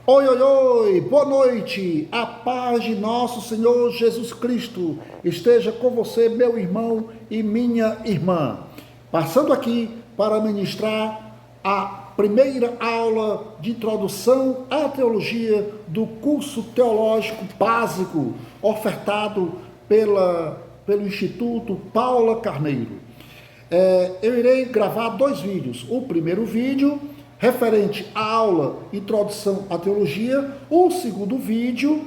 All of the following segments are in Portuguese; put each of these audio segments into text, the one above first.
Oi, oi, oi, boa noite, a paz de nosso Senhor Jesus Cristo esteja com você, meu irmão e minha irmã. Passando aqui para ministrar a primeira aula de introdução à teologia do curso teológico básico ofertado pelo Instituto Paula Carneiro. Eu irei gravar 2 vídeos. O primeiro vídeo referente à aula Introdução à Teologia, o segundo vídeo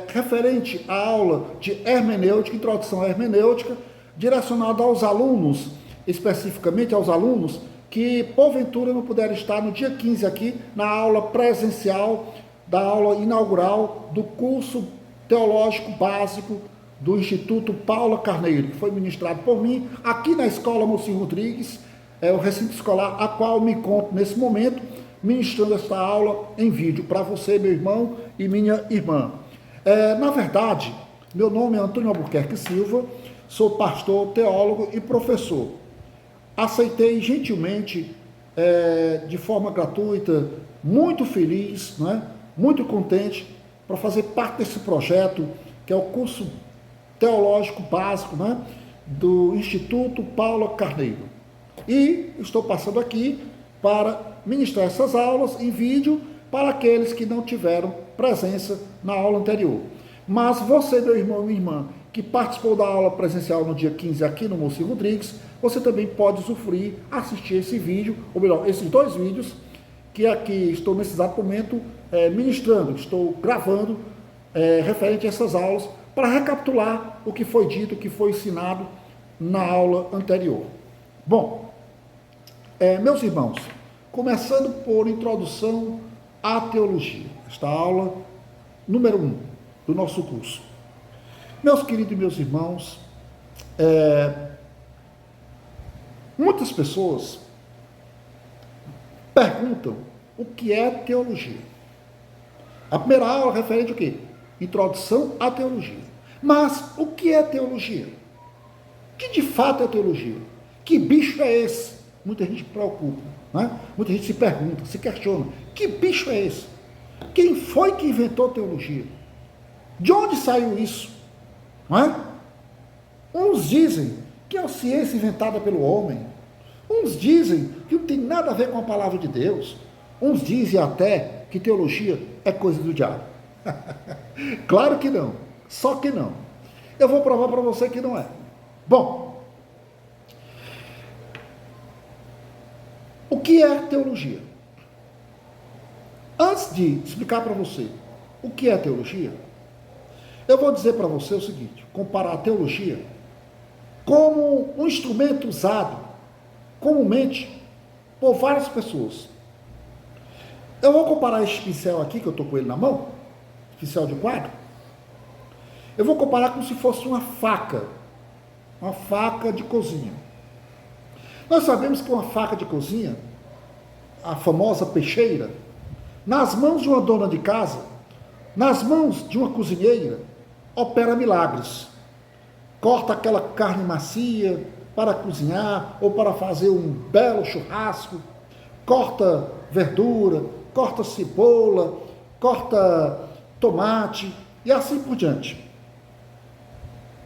referente à aula de Hermenêutica, Introdução à Hermenêutica, direcionado aos alunos, especificamente aos alunos que porventura não puderam estar no dia 15 aqui na aula presencial, da aula inaugural do curso teológico básico do Instituto Paula Carneiro, que foi ministrado por mim aqui na Escola Mocinho Rodrigues, o recinto escolar a qual me encontro nesse momento, ministrando esta aula em vídeo para você, meu irmão e minha irmã. Na verdade, meu nome é Antônio Albuquerque Silva, sou pastor, teólogo e professor. Aceitei gentilmente, de forma gratuita, muito feliz, muito contente, para fazer parte desse projeto, que é o curso teológico básico, do Instituto Paula Carneiro. E estou passando aqui para ministrar essas aulas em vídeo para aqueles que não tiveram presença na aula anterior. Mas você, meu irmão e minha irmã, que participou da aula presencial no dia 15 aqui no Mocinho Rodrigues, você também pode usufruir, assistir esse vídeo, ou melhor, esses 2 vídeos, que aqui estou nesse exato momento ministrando, estou gravando, referente a essas aulas, para recapitular o que foi dito, o que foi ensinado na aula anterior. Bom, meus irmãos, começando por introdução à teologia, esta aula número 1 do nosso curso. Meus queridos e meus irmãos, muitas pessoas perguntam o que é teologia. A primeira aula é referente ao quê? Introdução à teologia. Mas o que é teologia? O que de fato é teologia? Que bicho é esse? Muita gente se preocupa, Muita gente se pergunta, se questiona. Que bicho é esse? Quem foi que inventou teologia? De onde saiu isso? Uns dizem que é uma ciência inventada pelo homem. Uns dizem que não tem nada a ver com a palavra de Deus. Uns dizem até que teologia é coisa do diabo. Claro que não. Só que não. Eu vou provar para você que não é. Bom, o que é teologia? Antes de explicar para você o que é teologia, eu vou dizer para você o seguinte: comparar a teologia como um instrumento usado comumente por várias pessoas. Eu vou comparar este pincel aqui, que eu estou com ele na mão, pincel de quadro, eu vou comparar como se fosse uma faca de cozinha. Nós sabemos que uma faca de cozinha, a famosa peixeira, nas mãos de uma dona de casa, nas mãos de uma cozinheira, opera milagres. Corta aquela carne macia para cozinhar ou para fazer um belo churrasco, corta verdura, corta cebola, corta tomate e assim por diante.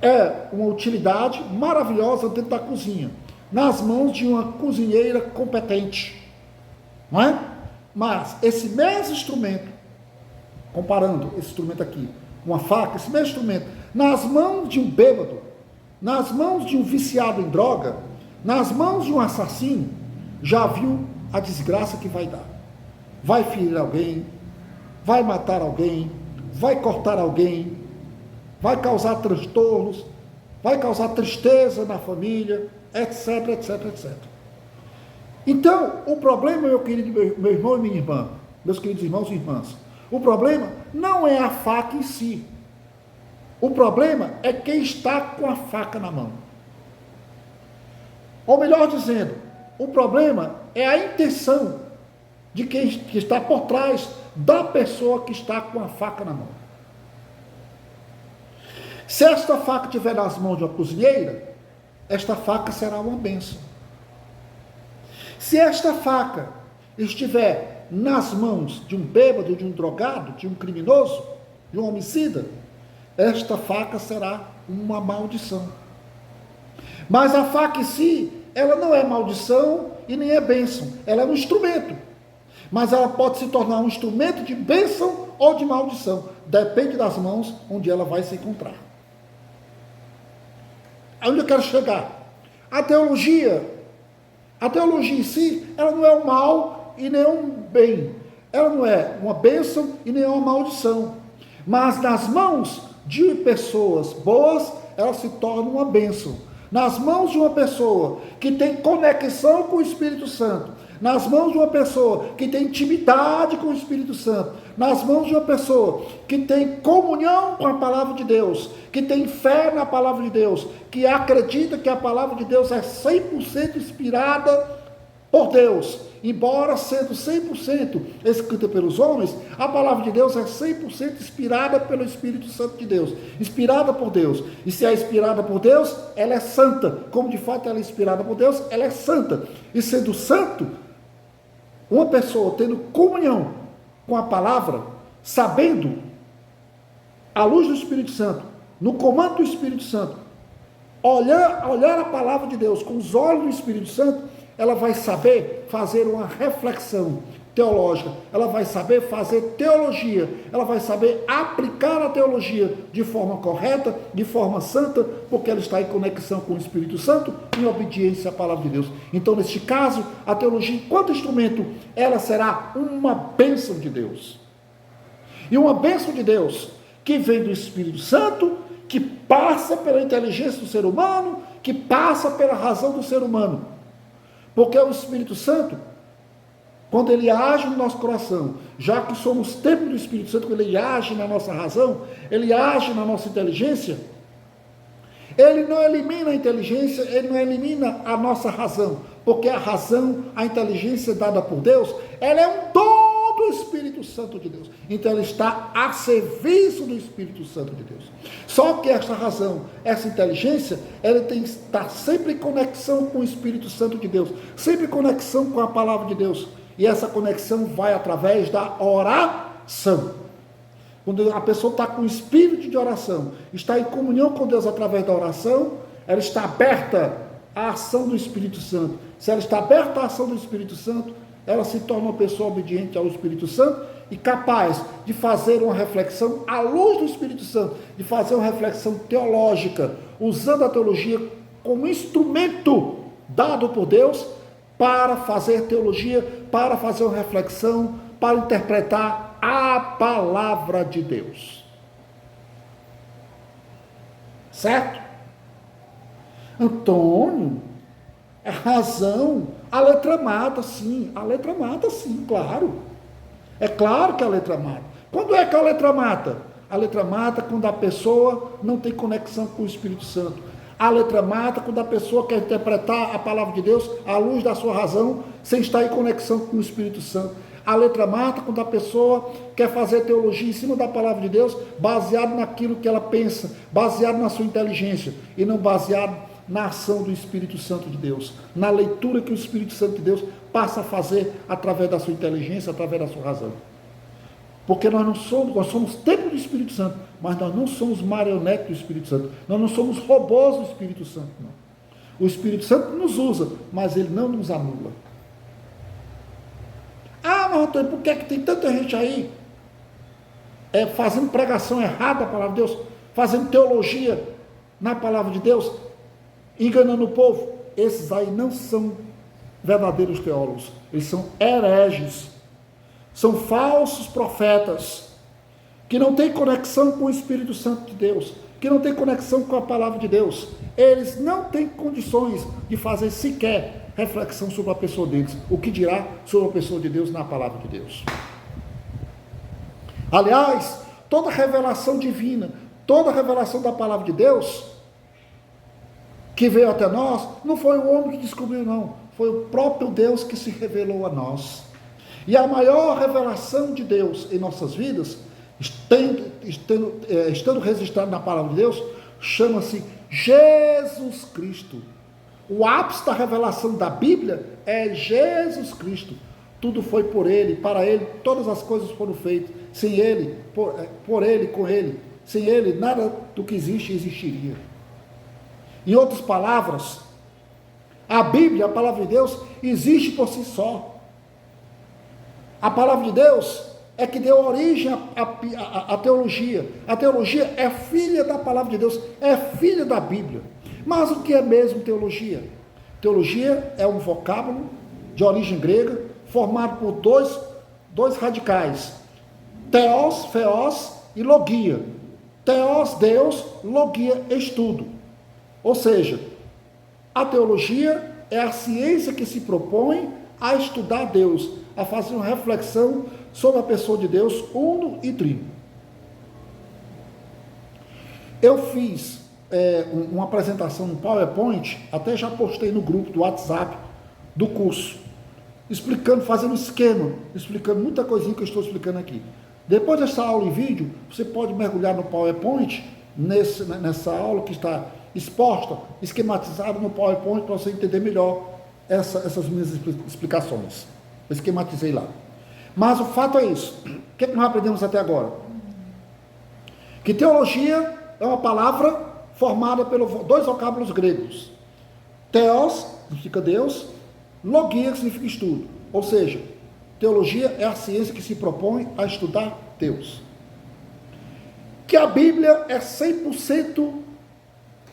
É uma utilidade maravilhosa dentro da cozinha, nas mãos de uma cozinheira competente, não é? Mas esse mesmo instrumento, comparando esse instrumento aqui, uma faca, esse mesmo instrumento, nas mãos de um bêbado, nas mãos de um viciado em droga, nas mãos de um assassino, já viu a desgraça que vai dar. Vai ferir alguém, vai matar alguém, vai cortar alguém, vai causar transtornos, vai causar tristeza na família, etc, etc, etc. Então, o problema, meu querido, meu irmão e minha irmã, meus queridos irmãos e irmãs, o problema não é a faca em si. O problema é quem está com a faca na mão. Ou melhor dizendo, o problema é a intenção de quem está por trás da pessoa que está com a faca na mão. Se esta faca estiver nas mãos de uma cozinheira, esta faca será uma bênção. Se esta faca estiver nas mãos de um bêbado, de um drogado, de um criminoso, de um homicida, esta faca será uma maldição. Mas a faca em si, ela não é maldição e nem é bênção, ela é um instrumento. Mas ela pode se tornar um instrumento de bênção ou de maldição, depende das mãos onde ela vai se encontrar. Aonde eu quero chegar? A teologia em si, ela não é um mal e nem um bem. Ela não é uma bênção e nem uma maldição. Mas nas mãos de pessoas boas, ela se torna uma bênção. Nas mãos de uma pessoa que tem conexão com o Espírito Santo, nas mãos de uma pessoa que tem intimidade com o Espírito Santo, nas mãos de uma pessoa que tem comunhão com a palavra de Deus, que tem fé na palavra de Deus, que acredita que a palavra de Deus é 100% inspirada por Deus, embora sendo 100% escrita pelos homens, a palavra de Deus é 100% inspirada pelo Espírito Santo de Deus, inspirada por Deus. E se é inspirada por Deus, ela é santa. Como de fato ela é inspirada por Deus, ela é santa. E sendo santo, uma pessoa tendo comunhão com a palavra, sabendo, à luz do Espírito Santo, no comando do Espírito Santo, olhar a palavra de Deus com os olhos do Espírito Santo, ela vai saber fazer uma reflexão teológica, ela vai saber fazer teologia, ela vai saber aplicar a teologia de forma correta, de forma santa, porque ela está em conexão com o Espírito Santo, em obediência à palavra de Deus. Então, neste caso, a teologia, enquanto instrumento, ela será uma bênção de Deus. E uma bênção de Deus que vem do Espírito Santo, que passa pela inteligência do ser humano, que passa pela razão do ser humano. Porque o Espírito Santo, quando ele age no nosso coração, já que somos templo do Espírito Santo, quando ele age na nossa razão, ele age na nossa inteligência, ele não elimina a inteligência, ele não elimina a nossa razão, porque a razão, a inteligência dada por Deus, ela é um dom do Espírito Santo de Deus. Então ela está a serviço do Espírito Santo de Deus. Só que essa razão, essa inteligência, ela tem que estar sempre em conexão com o Espírito Santo de Deus, sempre em conexão com a palavra de Deus. E essa conexão vai através da oração. Quando a pessoa está com o espírito de oração, está em comunhão com Deus através da oração, ela está aberta à ação do Espírito Santo. Se ela está aberta à ação do Espírito Santo, ela se torna uma pessoa obediente ao Espírito Santo e capaz de fazer uma reflexão à luz do Espírito Santo, de fazer uma reflexão teológica, usando a teologia como instrumento dado por Deus para fazer teologia, para fazer uma reflexão, para interpretar a palavra de Deus. Certo? Antônio, é razão. A letra mata, sim. A letra mata, sim, claro. É claro que a letra mata. Quando é que a letra mata? A letra mata quando a pessoa não tem conexão com o Espírito Santo. A letra mata quando a pessoa quer interpretar a palavra de Deus à luz da sua razão, sem estar em conexão com o Espírito Santo. A letra mata quando a pessoa quer fazer teologia em cima da palavra de Deus, baseado naquilo que ela pensa, baseado na sua inteligência, e não baseado na ação do Espírito Santo de Deus, na leitura que o Espírito Santo de Deus passa a fazer através da sua inteligência, através da sua razão. Porque nós somos templo do Espírito Santo, mas nós não somos marionetes do Espírito Santo, nós não somos robôs do Espírito Santo, não. O Espírito Santo nos usa, mas ele não nos anula. Ah, mas Antônio, por que tem tanta gente aí fazendo pregação errada da palavra de Deus, fazendo teologia na palavra de Deus, enganando o povo? Esses aí não são verdadeiros teólogos, eles são hereges, são falsos profetas, que não têm conexão com o Espírito Santo de Deus, que não têm conexão com a palavra de Deus. Eles não têm condições de fazer sequer reflexão sobre a pessoa deles, o que dirá sobre a pessoa de Deus na palavra de Deus. Aliás, toda revelação divina, toda revelação da palavra de Deus que veio até nós, não foi o homem que descobriu, não. Foi o próprio Deus que se revelou a nós. E a maior revelação de Deus em nossas vidas, estando registrado na palavra de Deus, chama-se Jesus Cristo. O ápice da revelação da Bíblia é Jesus Cristo. Tudo foi por ele, para ele, todas as coisas foram feitas. Sem ele, por ele, com ele. Sem ele, nada do que existe existiria. Em outras palavras, a Bíblia, a palavra de Deus, existe por si só. A palavra de Deus é que deu origem à teologia. A teologia é filha da palavra de Deus, é filha da Bíblia. Mas o que é mesmo teologia? Teologia é um vocábulo de origem grega, formado por dois radicais, theos, feos e logia. Theos, Deus, logia, estudo. Ou seja, a teologia é a ciência que se propõe a estudar Deus, a fazer uma reflexão sobre a pessoa de Deus, uno e trino. Eu fiz uma apresentação no PowerPoint, até já postei no grupo do WhatsApp do curso, explicando, fazendo esquema, explicando muita coisinha que eu estou explicando aqui. Depois dessa aula em vídeo, você pode mergulhar no PowerPoint, nessa aula que está exposta, esquematizada no PowerPoint, para você entender melhor essas minhas explicações. Eu esquematizei lá. Mas o fato é isso. O que nós aprendemos até agora? Que teologia é uma palavra formada pelos dois vocábulos gregos. Theos, significa Deus, logia, que significa estudo. Ou seja, teologia é a ciência que se propõe a estudar Deus. Que a Bíblia é 100%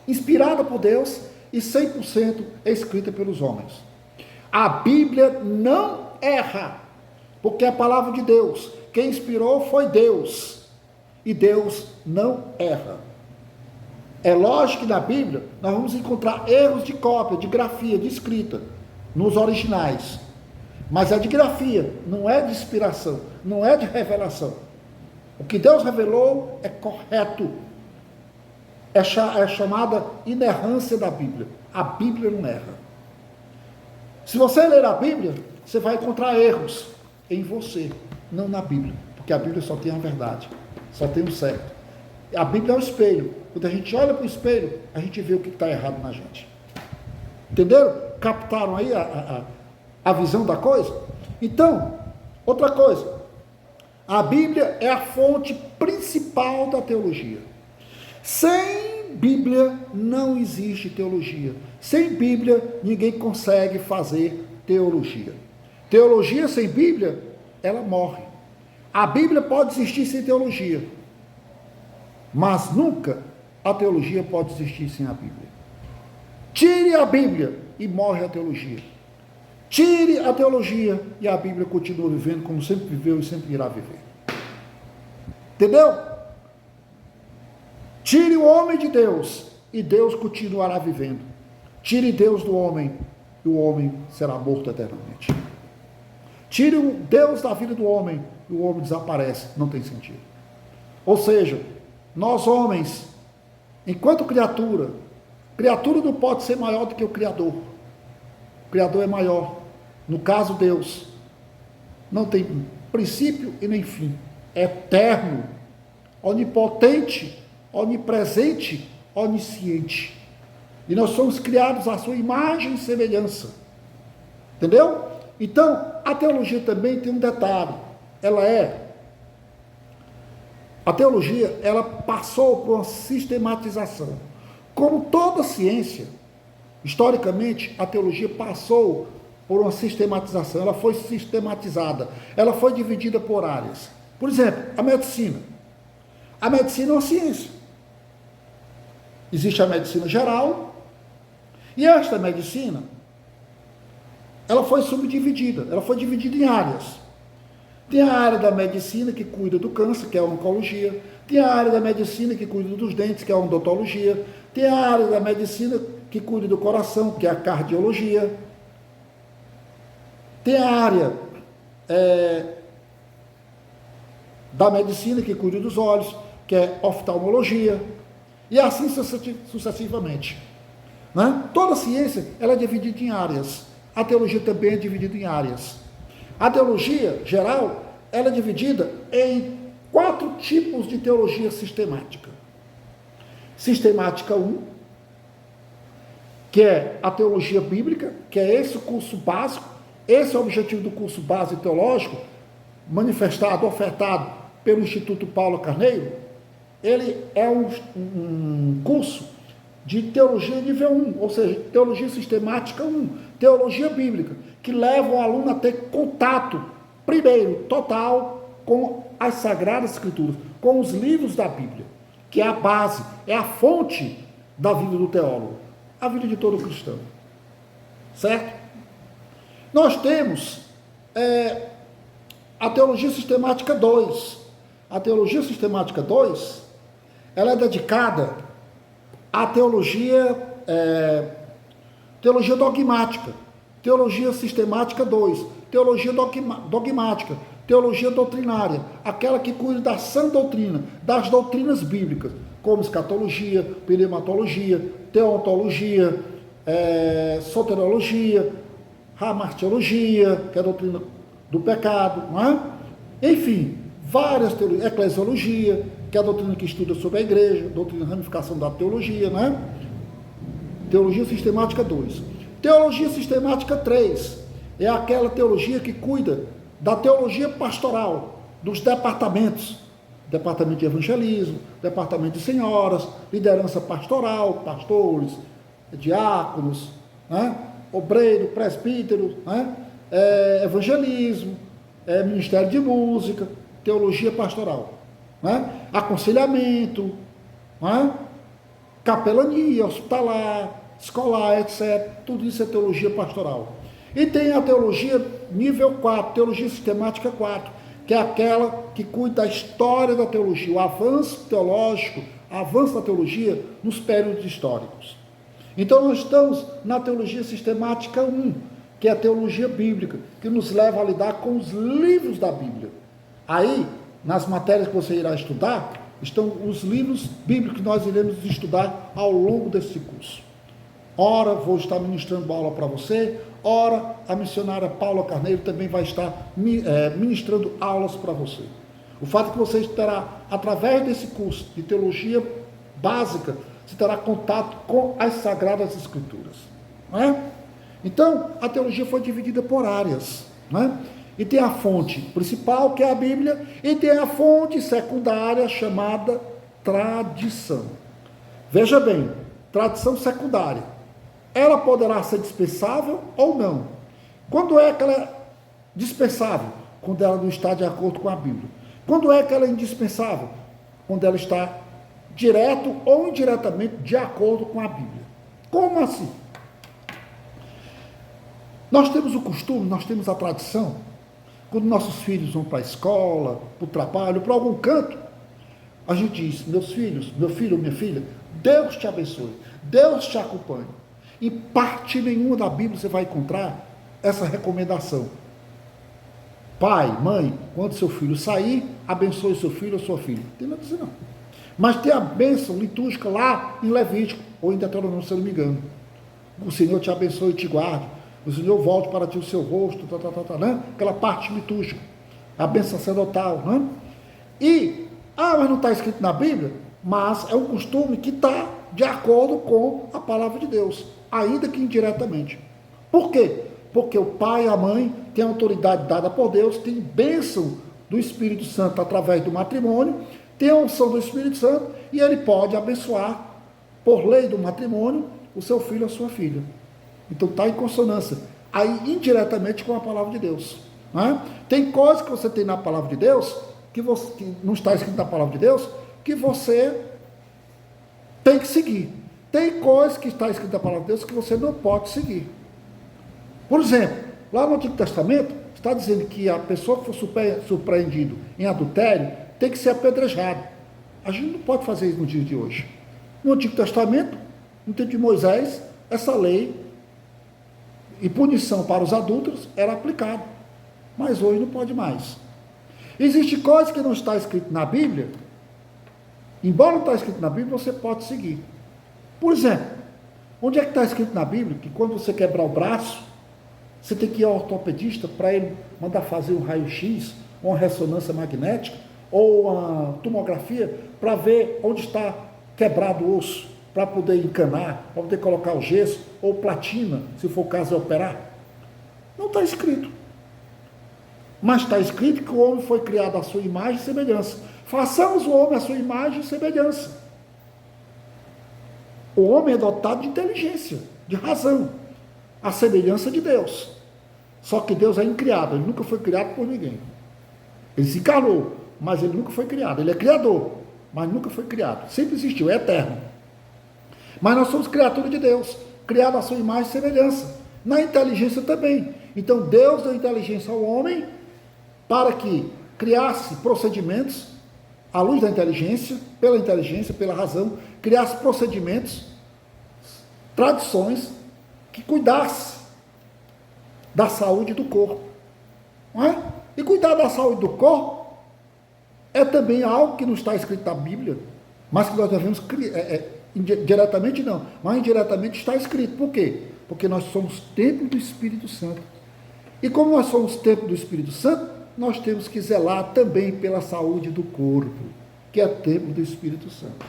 inspirada por Deus e 100% é escrita pelos homens. A Bíblia não erra, porque é a palavra de Deus. Quem inspirou foi Deus, e Deus não erra. É lógico que na Bíblia nós vamos encontrar erros de cópia, de grafia, de escrita, nos originais. Mas é de grafia, não é de inspiração, não é de revelação. O que Deus revelou é correto. É chamada inerrância da Bíblia. A Bíblia não erra. Se você ler a Bíblia, você vai encontrar erros em você, não na Bíblia. Porque a Bíblia só tem a verdade, só tem o certo. A Bíblia é o espelho. Quando a gente olha para o espelho, a gente vê o que está errado na gente. Entenderam? Captaram aí a visão da coisa? Então, outra coisa. A Bíblia é a fonte principal da teologia. Sem Bíblia não existe teologia. Sem Bíblia ninguém consegue fazer teologia. Teologia sem Bíblia, ela morre. A Bíblia pode existir sem teologia, mas nunca a teologia pode existir sem a Bíblia. Tire a Bíblia e morre a teologia. Tire a teologia e a Bíblia continua vivendo como sempre viveu e sempre irá viver. Entendeu? Tire o homem de Deus e Deus continuará vivendo. Tire Deus do homem e o homem será morto eternamente. Tire o Deus da vida do homem e o homem desaparece, não tem sentido. Ou seja, nós homens, enquanto criatura não pode ser maior do que o Criador. O Criador é maior. No caso, Deus não tem princípio e nem fim. É eterno, onipotente, onipresente, onisciente. E nós somos criados à sua imagem e semelhança. Entendeu? Então, a teologia também tem um detalhe. A teologia, ela passou por uma sistematização. Como toda ciência, historicamente, a teologia passou por uma sistematização. Ela foi sistematizada. Ela foi dividida por áreas. Por exemplo, a medicina. A medicina é uma ciência. Existe a medicina geral, e esta medicina, ela foi subdividida, ela foi dividida em áreas. Tem a área da medicina que cuida do câncer, que é a oncologia. Tem a área da medicina que cuida dos dentes, que é a odontologia. Tem a área da medicina que cuida do coração, que é a cardiologia. Tem a área da medicina que cuida dos olhos, que é oftalmologia. E assim sucessivamente. Né? Toda ciência ela é dividida em áreas. A teologia também é dividida em áreas. A teologia geral ela é dividida em 4 tipos de teologia sistemática. Sistemática 1, que é a teologia bíblica, que é esse curso básico, Esse é o objetivo do curso base teológico, manifestado, ofertado pelo Instituto Paulo Carneiro. Ele é um curso de teologia nível 1, ou seja, teologia sistemática 1, teologia bíblica, que leva o aluno a ter contato, primeiro, total, com as Sagradas Escrituras, com os livros da Bíblia, que é a base, é a fonte da vida do teólogo, a vida de todo cristão. Certo? Nós temos a teologia sistemática 2. A teologia sistemática 2, ela é dedicada à teologia dogmática, teologia sistemática 2, teologia dogmática, teologia doutrinária, aquela que cuida da sã doutrina, das doutrinas bíblicas, como escatologia, pneumatologia, teontologia, soteriologia, hamartiologia, que é a doutrina do pecado, não é? Enfim, várias teorias, eclesiologia, que é a doutrina que estuda sobre a igreja, doutrina de ramificação da teologia, não é? Teologia sistemática 2. Teologia sistemática 3 é aquela teologia que cuida da teologia pastoral, dos departamentos, departamento de evangelismo, departamento de senhoras, liderança pastoral, pastores, diáconos, né? Obreiro, presbítero, né? Evangelismo, ministério de música, teologia pastoral, né? Aconselhamento, né? Capelania, hospitalar, escolar, etc. Tudo isso é teologia pastoral. E tem a teologia nível 4, teologia sistemática 4, que é aquela que cuida da história da teologia, o avanço teológico, o avanço da teologia nos períodos históricos. Então nós estamos na teologia sistemática 1, que é a teologia bíblica, que nos leva a lidar com os livros da Bíblia. Aí, nas matérias que você irá estudar, estão os livros bíblicos que nós iremos estudar ao longo desse curso. Ora, vou estar ministrando aula para você, ora, a missionária Paula Carneiro também vai estar ministrando aulas para você. O fato é que você terá, através desse curso de teologia básica, você terá contato com as Sagradas Escrituras. Não é? Então, a teologia foi dividida por áreas. Não é? E tem a fonte principal, que é a Bíblia, e tem a fonte secundária, chamada tradição. Veja bem, tradição secundária. Ela poderá ser dispensável ou não. Quando é que ela é dispensável? Quando ela não está de acordo com a Bíblia. Quando é que ela é indispensável? Quando ela está direto ou indiretamente de acordo com a Bíblia. Como assim? Nós temos o costume, nós temos a tradição, quando nossos filhos vão para a escola, para o trabalho, para algum canto, a gente diz: meus filhos, meu filho, minha filha, Deus te abençoe, Deus te acompanhe. Em parte nenhuma da Bíblia você vai encontrar essa recomendação. Pai, mãe, quando seu filho sair, abençoe seu filho ou sua filha. Não tem nada a dizer, não. Mas tem a bênção litúrgica lá em Levítico, ou em Deuteronômio, se eu não me engano. O Senhor te abençoe e te guarde. O Senhor volte para ti o seu rosto, né? Aquela parte litúrgica. A bênção sacerdotal, né? E, mas não está escrito na Bíblia? Mas é um costume que está de acordo com a palavra de Deus, ainda que indiretamente. Por quê? Porque o pai e a mãe têm autoridade dada por Deus, tem bênção do Espírito Santo através do matrimônio, tem a unção do Espírito Santo, e ele pode abençoar, por lei do matrimônio, o seu filho ou a sua filha. Então está em consonância, aí indiretamente com a palavra de Deus. Não é? Tem coisas que você tem na palavra de Deus, que não está escrito na palavra de Deus, que você tem que seguir. Tem coisas que está escrito na palavra de Deus que você não pode seguir. Por exemplo, lá no Antigo Testamento, está dizendo que a pessoa que for surpreendido em adultério tem que ser apedrejado. A gente não pode fazer isso no dia de hoje. No Antigo Testamento, no tempo de Moisés, essa lei e punição para os adúlteros era aplicada. Mas hoje não pode mais. Existe coisa que não está escrito na Bíblia, embora não está escrito na Bíblia, você pode seguir. Por exemplo, onde é que está escrito na Bíblia que quando você quebrar o braço, você tem que ir ao ortopedista para ele mandar fazer um raio-x, ou uma ressonância magnética, ou uma tomografia, para ver onde está quebrado o osso, para poder encanar, para poder colocar o gesso, ou platina, se for o caso de operar? Não está escrito. Mas está escrito que o homem foi criado à sua imagem e semelhança. Façamos o homem à sua imagem e semelhança. O homem é dotado de inteligência, de razão, à semelhança de Deus. Só que Deus é incriado, ele nunca foi criado por ninguém. Ele se encarnou, mas ele nunca foi criado. Ele é criador, mas nunca foi criado. Sempre existiu, é eterno. Mas nós somos criatura de Deus, criado à sua imagem e semelhança. Na inteligência também. Então Deus deu inteligência ao homem para que criasse procedimentos, à luz da inteligência, pela razão, criasse procedimentos, tradições, que cuidasse da saúde do corpo. Não é? E cuidar da saúde do corpo é também algo que não está escrito na Bíblia, mas que nós devemos diretamente não, mas indiretamente está escrito. Por quê? Porque nós somos templo do Espírito Santo. E como nós somos templo do Espírito Santo, nós temos que zelar também pela saúde do corpo, que é templo do Espírito Santo.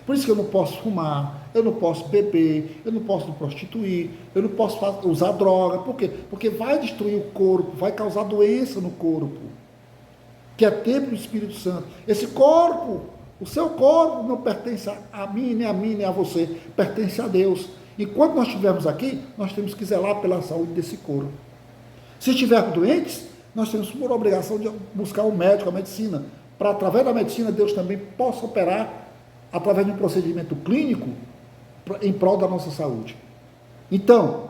Por isso que eu não posso fumar, eu não posso beber, eu não posso me prostituir, eu não posso usar droga. Por quê? Porque vai destruir o corpo, vai causar doença no corpo, que é templo do Espírito Santo. Esse corpo, o seu corpo não pertence a mim, nem a você, pertence a Deus. Enquanto nós estivermos aqui, nós temos que zelar pela saúde desse corpo. Se estivermos doentes, nós temos por obrigação de buscar um médico, a medicina, para através da medicina Deus também possa operar através de um procedimento clínico em prol da nossa saúde. Então,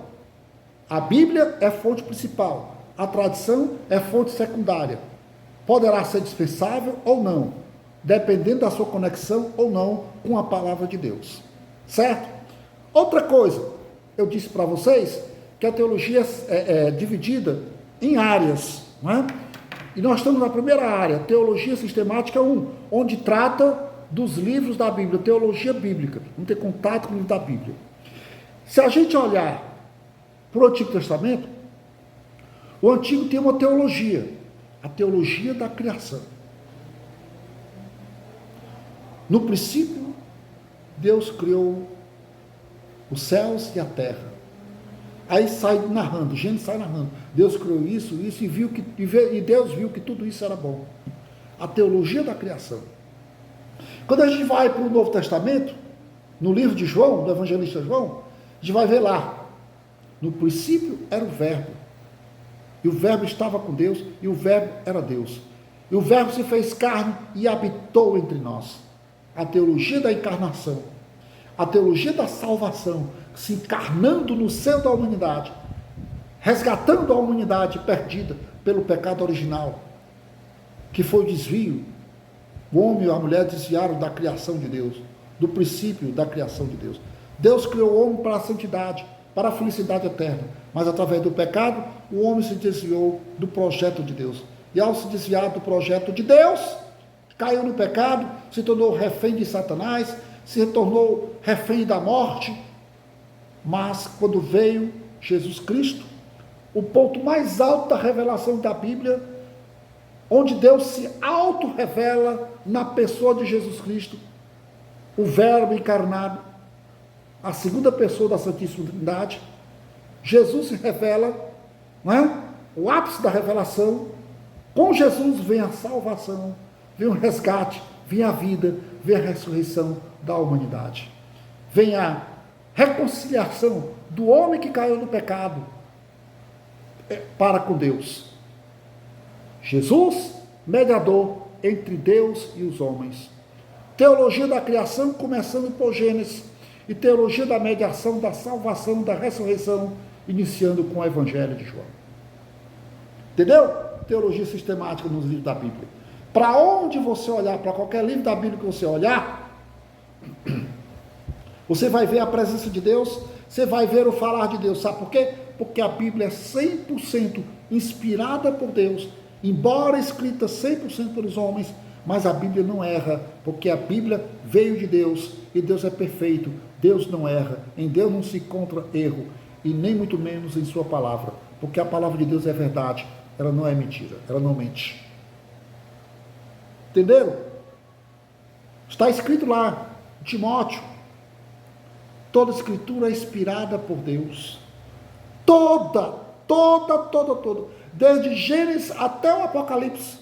a Bíblia é fonte principal, a tradição é fonte secundária. Poderá ser dispensável ou não, dependendo da sua conexão ou não com a palavra de Deus. Certo? Outra coisa, eu disse para vocês que a teologia é dividida em áreas, não é? E nós estamos na primeira área, Teologia Sistemática 1, onde trata dos livros da Bíblia, teologia bíblica, não ter contato com o livro da Bíblia. Se a gente olhar para o Antigo Testamento, o Antigo tem uma teologia, a teologia da criação. No princípio, Deus criou os céus e a terra. Aí sai narrando, Gênesis sai narrando, Deus criou isso, e Deus viu que tudo isso era bom. A teologia da criação. Quando a gente vai para o Novo Testamento, no livro de João, do evangelista João, a gente vai ver lá, no princípio era o Verbo, e o Verbo estava com Deus, e o Verbo era Deus. E o Verbo se fez carne e habitou entre nós. A teologia da encarnação, a teologia da salvação, se encarnando no seio da humanidade, resgatando a humanidade perdida pelo pecado original, que foi o desvio. O homem e a mulher desviaram da criação de Deus, do princípio da criação de Deus. Deus criou o homem para a santidade, para a felicidade eterna, mas através do pecado, o homem se desviou do projeto de Deus. E ao se desviar do projeto de Deus, caiu no pecado, se tornou refém de Satanás, se tornou refém da morte. Mas quando veio Jesus Cristo, o ponto mais alto da revelação da Bíblia, onde Deus se auto-revela na pessoa de Jesus Cristo, o Verbo encarnado, a segunda pessoa da Santíssima Trindade, Jesus se revela, não é? O ápice da revelação. Com Jesus vem a salvação, vem o resgate, vem a vida, vem a ressurreição da humanidade. Vem a reconciliação do homem que caiu no pecado para com Deus. Jesus, mediador entre Deus e os homens. Teologia da criação, começando por Gênesis, e teologia da mediação, da salvação, da ressurreição, iniciando com o Evangelho de João. Entendeu? Teologia sistemática nos livros da Bíblia. Para onde você olhar, para qualquer livro da Bíblia que você olhar, você vai ver a presença de Deus, você vai ver o falar de Deus. Sabe por quê? Porque a Bíblia é 100% inspirada por Deus, embora escrita 100% pelos homens, mas a Bíblia não erra, porque a Bíblia veio de Deus, e Deus é perfeito, Deus não erra, em Deus não se encontra erro, e nem muito menos em sua palavra, porque a palavra de Deus é verdade, ela não é mentira, ela não mente. Entenderam? Está escrito lá, Timóteo, toda escritura é inspirada por Deus, toda toda, desde Gênesis até o Apocalipse,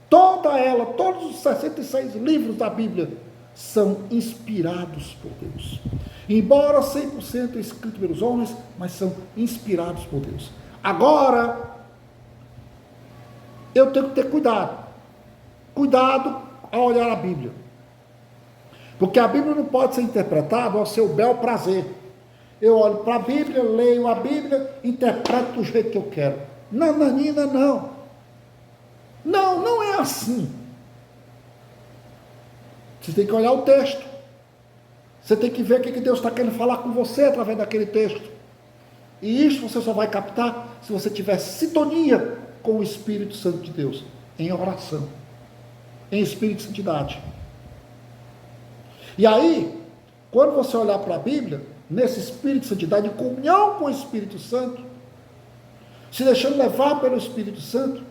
toda ela, todos os 66 livros da Bíblia são inspirados por Deus. Embora 100% escritos pelos homens, mas são inspirados por Deus. Agora, eu tenho que ter cuidado ao olhar a Bíblia. Porque a Bíblia não pode ser interpretada ao seu bel prazer. Eu olho para a Bíblia, leio a Bíblia, interpreto do jeito que eu quero. Nananina, não. Não é assim. Você tem que olhar o texto. Você tem que ver o que Deus está querendo falar com você através daquele texto. E isso você só vai captar se você tiver sintonia com o Espírito Santo de Deus, em oração, em espírito de santidade. E aí, quando você olhar para a Bíblia, nesse espírito de santidade, em comunhão com o Espírito Santo, se deixando levar pelo Espírito Santo,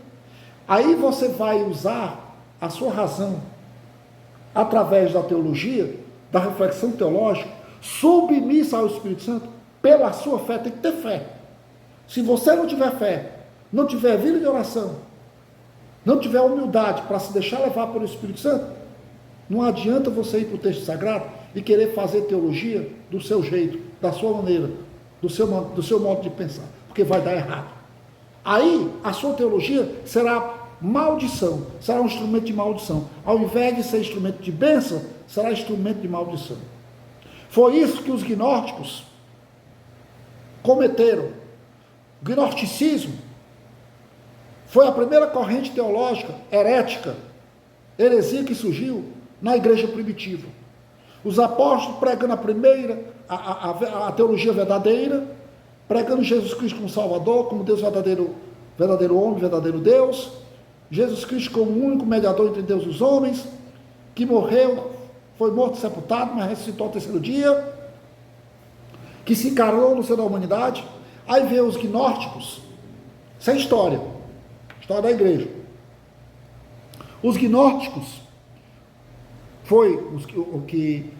aí você vai usar a sua razão, através da teologia, da reflexão teológica, submissa ao Espírito Santo, pela sua fé. Tem que ter fé. Se você não tiver fé, não tiver vida de oração, não tiver humildade para se deixar levar pelo Espírito Santo, não adianta você ir para o texto sagrado e querer fazer teologia do seu jeito, da sua maneira, do seu modo de pensar, porque vai dar errado. Aí, a sua teologia será maldição, será um instrumento de maldição. Ao invés de ser instrumento de bênção, será instrumento de maldição. Foi isso que os gnósticos cometeram. O gnosticismo foi a primeira corrente teológica herética, heresia que surgiu na igreja primitiva. Os apóstolos pregando a teologia verdadeira, pregando Jesus Cristo como Salvador, como Deus verdadeiro homem, verdadeiro Deus, Jesus Cristo como o único mediador entre Deus e os homens, que morreu, foi morto e sepultado, mas ressuscitou ao terceiro dia, que se encarnou no seio da humanidade. Aí vê os gnósticos, isso é história da igreja. Os gnósticos foi os que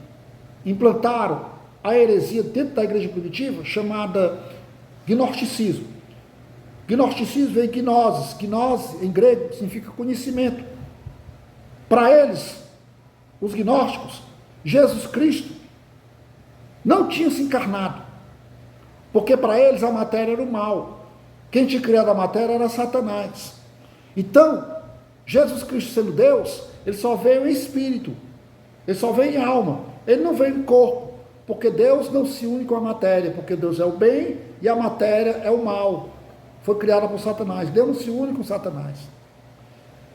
implantaram a heresia dentro da igreja primitiva, chamada gnosticismo. Gnosticismo vem de gnosis. Gnosis, em grego, significa conhecimento. Para eles, os gnósticos, Jesus Cristo não tinha se encarnado, porque para eles a matéria era o mal. Quem tinha criado a matéria era Satanás. Então, Jesus Cristo sendo Deus, ele só veio em espírito, ele só veio em alma, ele não veio em corpo, porque Deus não se une com a matéria, porque Deus é o bem e a matéria é o mal. Foi criada por Satanás. Deus não se une com Satanás.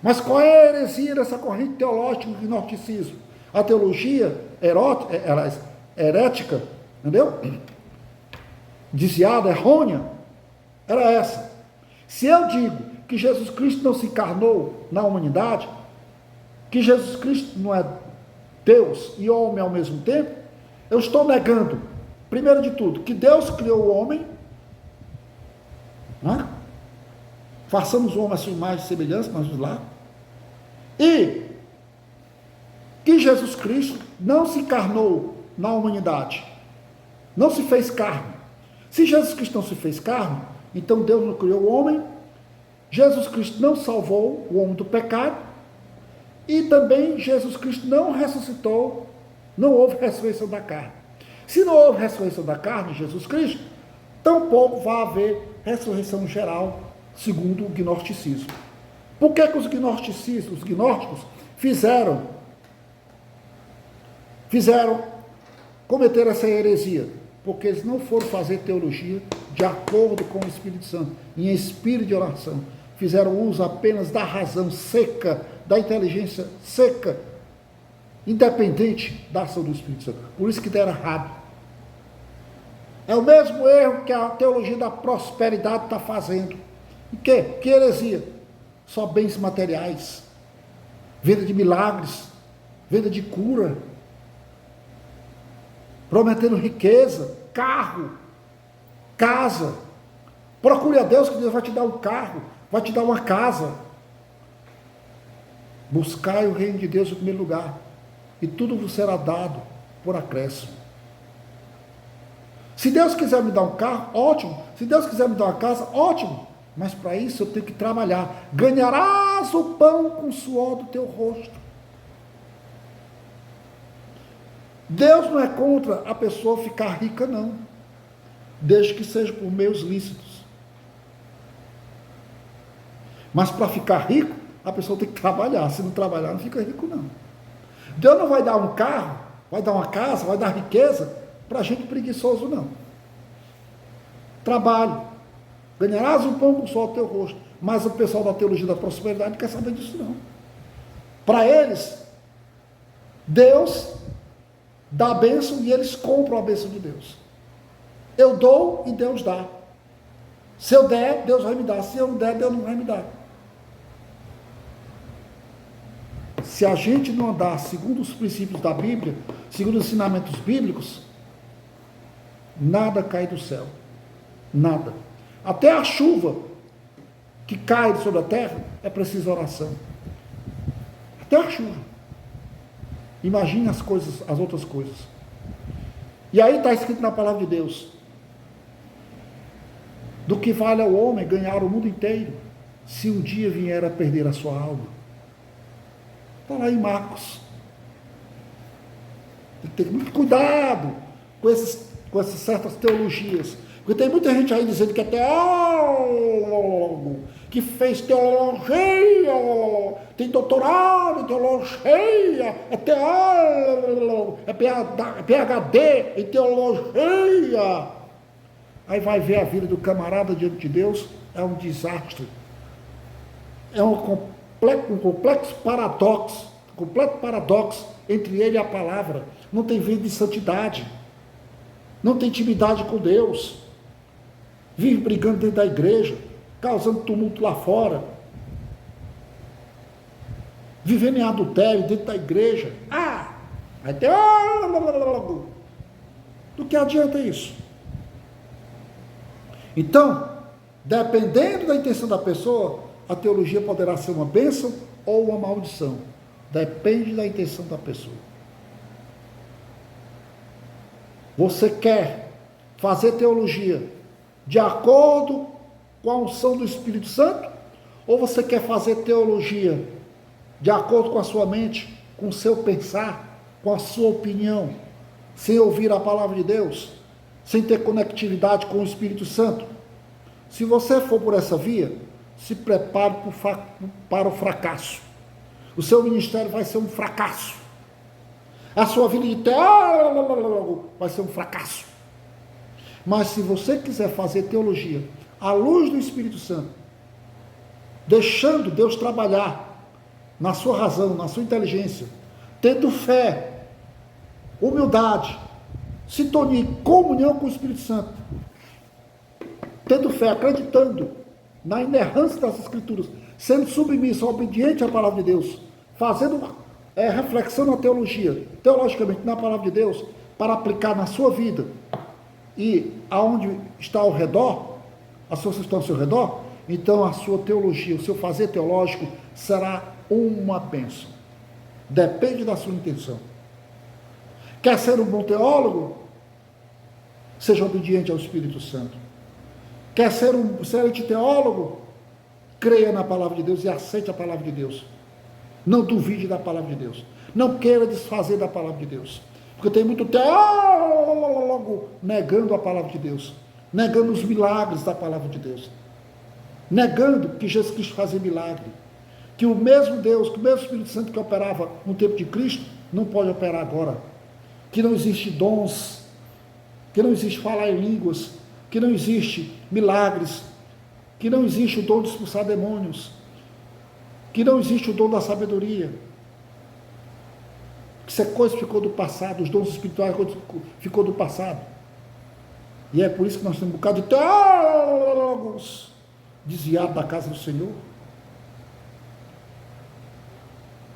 Mas qual é a heresia dessa corrente teológica do gnosticismo? A teologia herética, entendeu? Desviada, errônea, era essa. Se eu digo que Jesus Cristo não se encarnou na humanidade, que Jesus Cristo não é Deus e homem ao mesmo tempo, eu estou negando, primeiro de tudo, que Deus criou o homem, né? Façamos o homem a sua imagem e semelhança, mas vamos lá, e que Jesus Cristo não se encarnou na humanidade, não se fez carne. Se Jesus Cristo não se fez carne, então Deus não criou o homem, Jesus Cristo não salvou o homem do pecado, e também Jesus Cristo não ressuscitou, não houve ressurreição da carne. Se não houve ressurreição da carne, Jesus Cristo, tampouco vai haver ressurreição geral, segundo o gnosticismo. Por que os gnósticos cometeram essa heresia? Porque eles não foram fazer teologia de acordo com o Espírito Santo, em espírito de oração. Fizeram uso apenas da razão seca, da inteligência seca, independente da ação do Espírito Santo. Por isso que deram errado. É o mesmo erro que a teologia da prosperidade está fazendo. E que heresia? Só bens materiais, venda de milagres, venda de cura, prometendo riqueza, carro, casa. Procure a Deus, que Deus vai te dar um carro, vai te dar uma casa. Buscai o reino de Deus em primeiro lugar, e tudo vos será dado por acréscimo. Se Deus quiser me dar um carro, ótimo. Se Deus quiser me dar uma casa, ótimo. Mas para isso eu tenho que trabalhar. Ganharás o pão com o suor do teu rosto. Deus não é contra a pessoa ficar rica, não. Desde que seja por meios lícitos. Mas para ficar rico, a pessoa tem que trabalhar. Se não trabalhar, não fica rico, não. Deus não vai dar um carro, vai dar uma casa, vai dar riqueza para gente preguiçoso, não. Trabalho. Ganharás um pão com o suor do teu rosto. Mas o pessoal da teologia da prosperidade não quer saber disso, não. Para eles, Deus dá a bênção e eles compram a bênção de Deus. Eu dou e Deus dá. Se eu der, Deus vai me dar. Se eu não der, Deus não vai me dar. Se a gente não andar segundo os princípios da Bíblia, segundo os ensinamentos bíblicos, nada cai do céu. Nada. Até a chuva que cai sobre a terra é preciso oração. Até a chuva. Imagine as coisas, as outras coisas. E aí está escrito na palavra de Deus: do que vale ao homem ganhar o mundo inteiro, se um dia vier a perder a sua alma. Está lá em Marcos. Tem que ter muito cuidado com essas certas teologias. Porque tem muita gente aí dizendo que é teólogo, que fez teologia, tem doutorado em teologia, é teólogo, é PhD em teologia. Aí vai ver a vida do camarada diante de Deus, é um desastre. É um complexo paradoxo, completo paradoxo entre ele e a palavra. Não tem vida de santidade, não tem intimidade com Deus, vive brigando dentro da igreja, causando tumulto lá fora, vivendo em adultério dentro da igreja. Vai ter... Do que adianta isso? Então, dependendo da intenção da pessoa, a teologia poderá ser uma bênção ou uma maldição. Depende da intenção da pessoa. Você quer fazer teologia de acordo com a unção do Espírito Santo? Ou você quer fazer teologia de acordo com a sua mente, com o seu pensar, com a sua opinião, sem ouvir a palavra de Deus, sem ter conectividade com o Espírito Santo? Se você for por essa via, se prepare para o fracasso. O seu ministério vai ser um fracasso. A sua vida de teólogo vai ser um fracasso. Mas se você quiser fazer teologia à luz do Espírito Santo, deixando Deus trabalhar na sua razão, na sua inteligência, tendo fé, humildade, sintonia, comunhão com o Espírito Santo, tendo fé, acreditando na inerrância das Escrituras, sendo submisso, obediente à palavra de Deus, fazendo reflexão na teologia, teologicamente na palavra de Deus, para aplicar na sua vida e aonde está ao redor, as pessoas que estão ao seu redor, então a sua teologia, o seu fazer teológico será uma bênção. Depende da sua intenção. Quer ser um bom teólogo? Seja obediente ao Espírito Santo. Quer ser um excelente teólogo? Creia na palavra de Deus e aceite a palavra de Deus. Não duvide da palavra de Deus. Não queira desfazer da palavra de Deus. Porque tem muito teólogo negando a palavra de Deus. Negando os milagres da palavra de Deus. Negando que Jesus Cristo fazia milagre. Que o mesmo Deus, que o mesmo Espírito Santo que operava no tempo de Cristo, não pode operar agora. Que não existe dons. Que não existe falar em línguas. Que não existe milagres. Que não existe o dom de expulsar demônios. Que não existe o dom da sabedoria. Que isso é coisa que ficou do passado. Os dons espirituais ficou do passado. E é por isso que nós temos um bocado de teólogos desviados da casa do Senhor.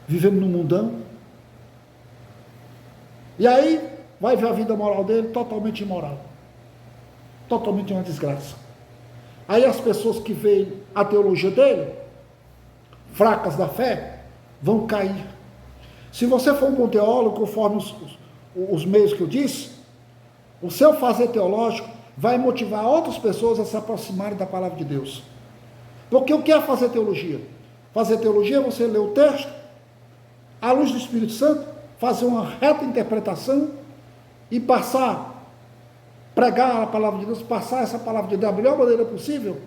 Vivendo no mundão. E aí vai ver a vida moral dele totalmente imoral. Totalmente uma desgraça. Aí as pessoas que veem a teologia dele, fracas da fé, vão cair. Se você for um bom teólogo, conforme os meios que eu disse, O seu fazer teológico vai motivar outras pessoas a se aproximarem da palavra de Deus. Porque o que é fazer teologia? Fazer teologia é você ler o texto, à luz do Espírito Santo, fazer uma reta interpretação e pregar a palavra de Deus, passar essa palavra de Deus da melhor maneira possível,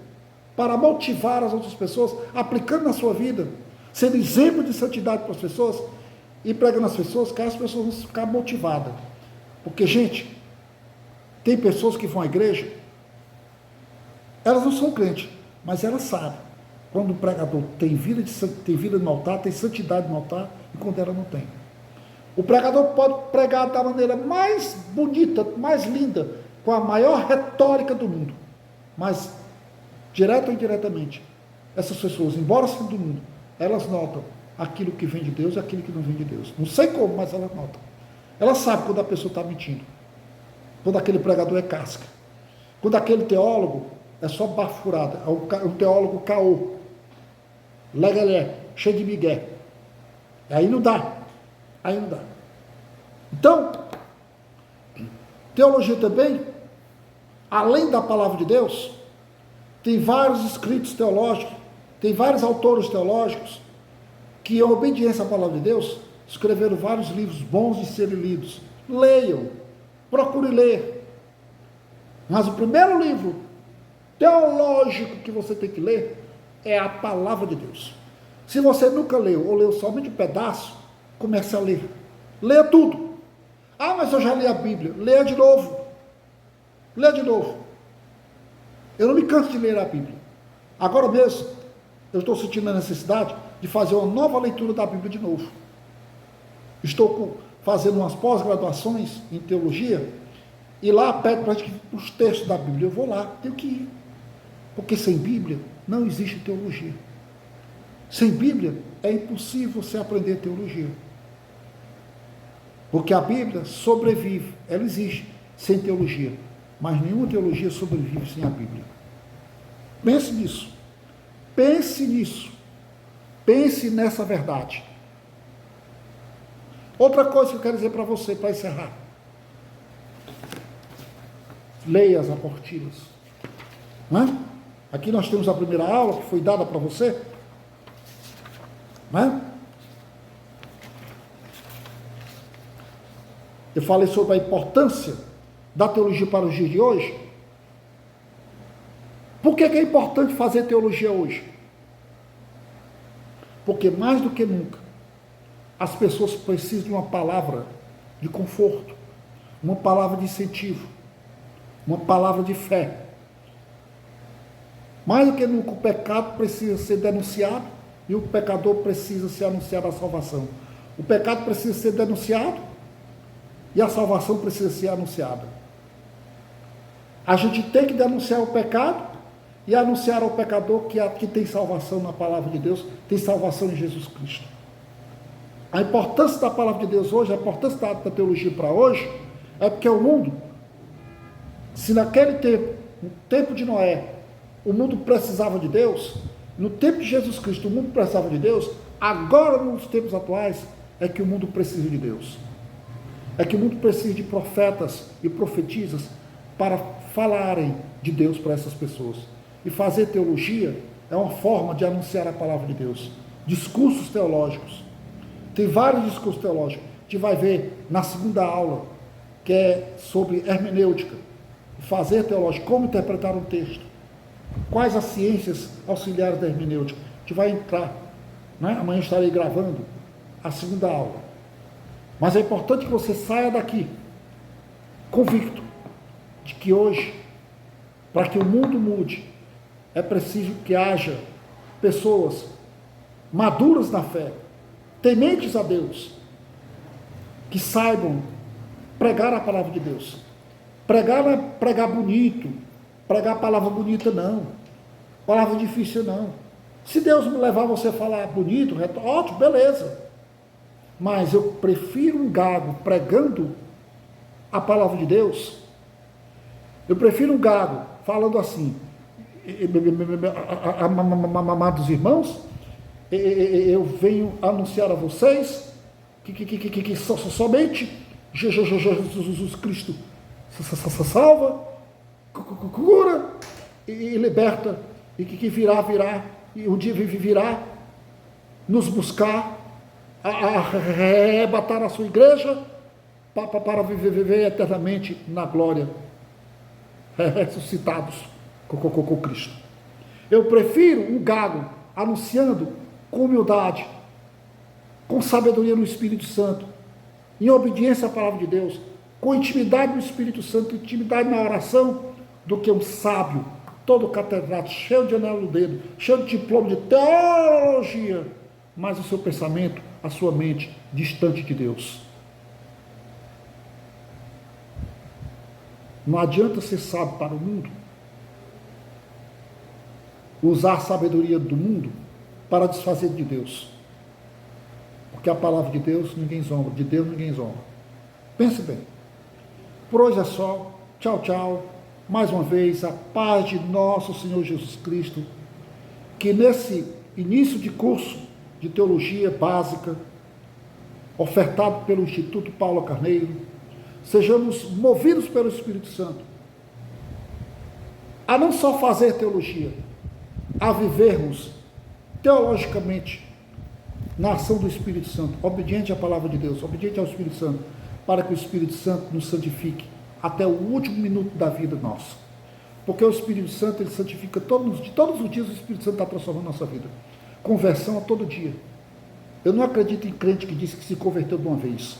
para motivar as outras pessoas, aplicando na sua vida, sendo exemplo de santidade para as pessoas, e pregando às pessoas, que as pessoas vão ficar motivadas. Porque, gente, tem pessoas que vão à igreja, elas não são crentes, mas elas sabem quando o pregador tem vida no altar, tem santidade no altar, e quando ela não tem. O pregador pode pregar da maneira mais bonita, mais linda, com a maior retórica do mundo, mas, direto ou indiretamente, essas pessoas, embora sejam do mundo, elas notam aquilo que vem de Deus e aquilo que não vem de Deus. Não sei como, mas elas notam. Elas sabem quando a pessoa está mentindo, quando aquele pregador é casca, quando aquele teólogo é só bafurada, é um teólogo caô, legalé, cheio de migué. Aí não dá. Então, teologia também, além da palavra de Deus, tem vários escritos teológicos, tem vários autores teológicos que, em obediência à palavra de Deus, escreveram vários livros bons de serem lidos. Leiam, procure ler. Mas o primeiro livro teológico que você tem que ler é a palavra de Deus. Se você nunca leu, ou leu somente um pedaço, comece a ler. Leia tudo. Ah, mas eu já li a Bíblia. Leia de novo. Leia de novo. Eu não me canso de ler a Bíblia. Agora mesmo, eu estou sentindo a necessidade de fazer uma nova leitura da Bíblia de novo. Estou fazendo umas pós-graduações em teologia, e lá pego para os textos da Bíblia. Eu vou lá, tenho que ir. Porque sem Bíblia não existe teologia. Sem Bíblia é impossível você aprender teologia. Porque a Bíblia sobrevive, ela existe sem teologia, mas nenhuma teologia sobrevive sem a Bíblia. Pense nisso. Pense nisso. Pense nessa verdade. Outra coisa que eu quero dizer para você, para encerrar. Leia as apostilas. Não é? Aqui nós temos a primeira aula que foi dada para você. Não é? Eu falei sobre a importância da teologia para os dias de hoje. Por que é importante fazer teologia hoje? Porque mais do que nunca, as pessoas precisam de uma palavra de conforto, uma palavra de incentivo, uma palavra de fé. Mais do que nunca, o pecado precisa ser denunciado e o pecador precisa ser anunciado a salvação. O pecado precisa ser denunciado e a salvação precisa ser anunciada. A gente tem que denunciar o pecado e anunciar ao pecador que tem salvação na palavra de Deus, tem salvação em Jesus Cristo. A importância da palavra de Deus hoje, a importância da teologia para hoje, é porque o mundo, se naquele tempo, no tempo de Noé, o mundo precisava de Deus, no tempo de Jesus Cristo o mundo precisava de Deus, agora nos tempos atuais é que o mundo precisa de Deus. É que o mundo precisa de profetas e profetisas para falarem de Deus para essas pessoas. E fazer teologia é uma forma de anunciar a palavra de Deus. Discursos teológicos. Tem vários discursos teológicos. A gente vai ver na segunda aula, que é sobre hermenêutica. Fazer teológico, como interpretar um texto. Quais as ciências auxiliares da hermenêutica. A gente vai entrar, né? Amanhã estarei gravando a segunda aula. Mas é importante que você saia daqui convicto de que hoje, para que o mundo mude, é preciso que haja pessoas maduras na fé, tementes a Deus, que saibam pregar a palavra de Deus. Pregar não é pregar bonito, pregar a palavra bonita não, palavra difícil não. Se Deus me levar você a falar bonito, ótimo, beleza. Mas eu prefiro um gago pregando a palavra de Deus. Eu prefiro um gago falando assim, amados irmãos, eu venho anunciar a vocês que somente Jesus Cristo salva, cura e liberta, e que virá, e um dia virá nos buscar, arrebatar a sua igreja, para viver eternamente na glória, ressuscitados com Cristo. Eu prefiro um gago anunciando com humildade, com sabedoria no Espírito Santo, em obediência à palavra de Deus, com intimidade no Espírito Santo, intimidade na oração, do que um sábio, todo catedrático, cheio de anel no dedo, cheio de diploma de teologia, mas o seu pensamento, a sua mente, distante de Deus. Não adianta ser sábio para o mundo, usar a sabedoria do mundo para desfazer de Deus. Porque a palavra de Deus ninguém zomba, de Deus ninguém zomba. Pense bem. Por hoje é só. Tchau, tchau. Mais uma vez, a paz de nosso Senhor Jesus Cristo, que nesse início de curso de teologia básica, ofertado pelo Instituto Paulo Carneiro, sejamos movidos pelo Espírito Santo a não só fazer teologia, a vivermos teologicamente na ação do Espírito Santo, obediente à palavra de Deus, obediente ao Espírito Santo, para que o Espírito Santo nos santifique até o último minuto da vida nossa. Porque o Espírito Santo, ele santifica todos os dias. O Espírito Santo está transformando a nossa vida. Conversão a todo dia. Eu não acredito em crente que diz que se converteu de uma vez.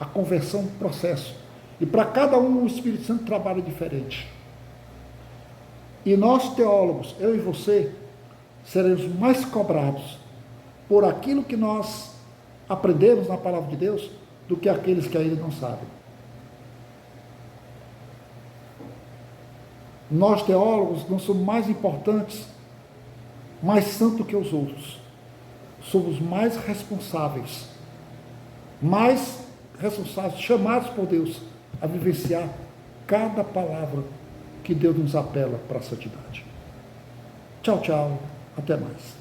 A conversão é um processo. E para cada um o Espírito Santo trabalha diferente. E nós teólogos, eu e você, seremos mais cobrados por aquilo que nós aprendemos na palavra de Deus do que aqueles que ainda não sabem. Nós teólogos não somos mais importantes, mais santos que os outros. Somos mais responsáveis, chamados por Deus a vivenciar cada palavra que Deus nos apela para a santidade. Tchau, tchau. Até mais.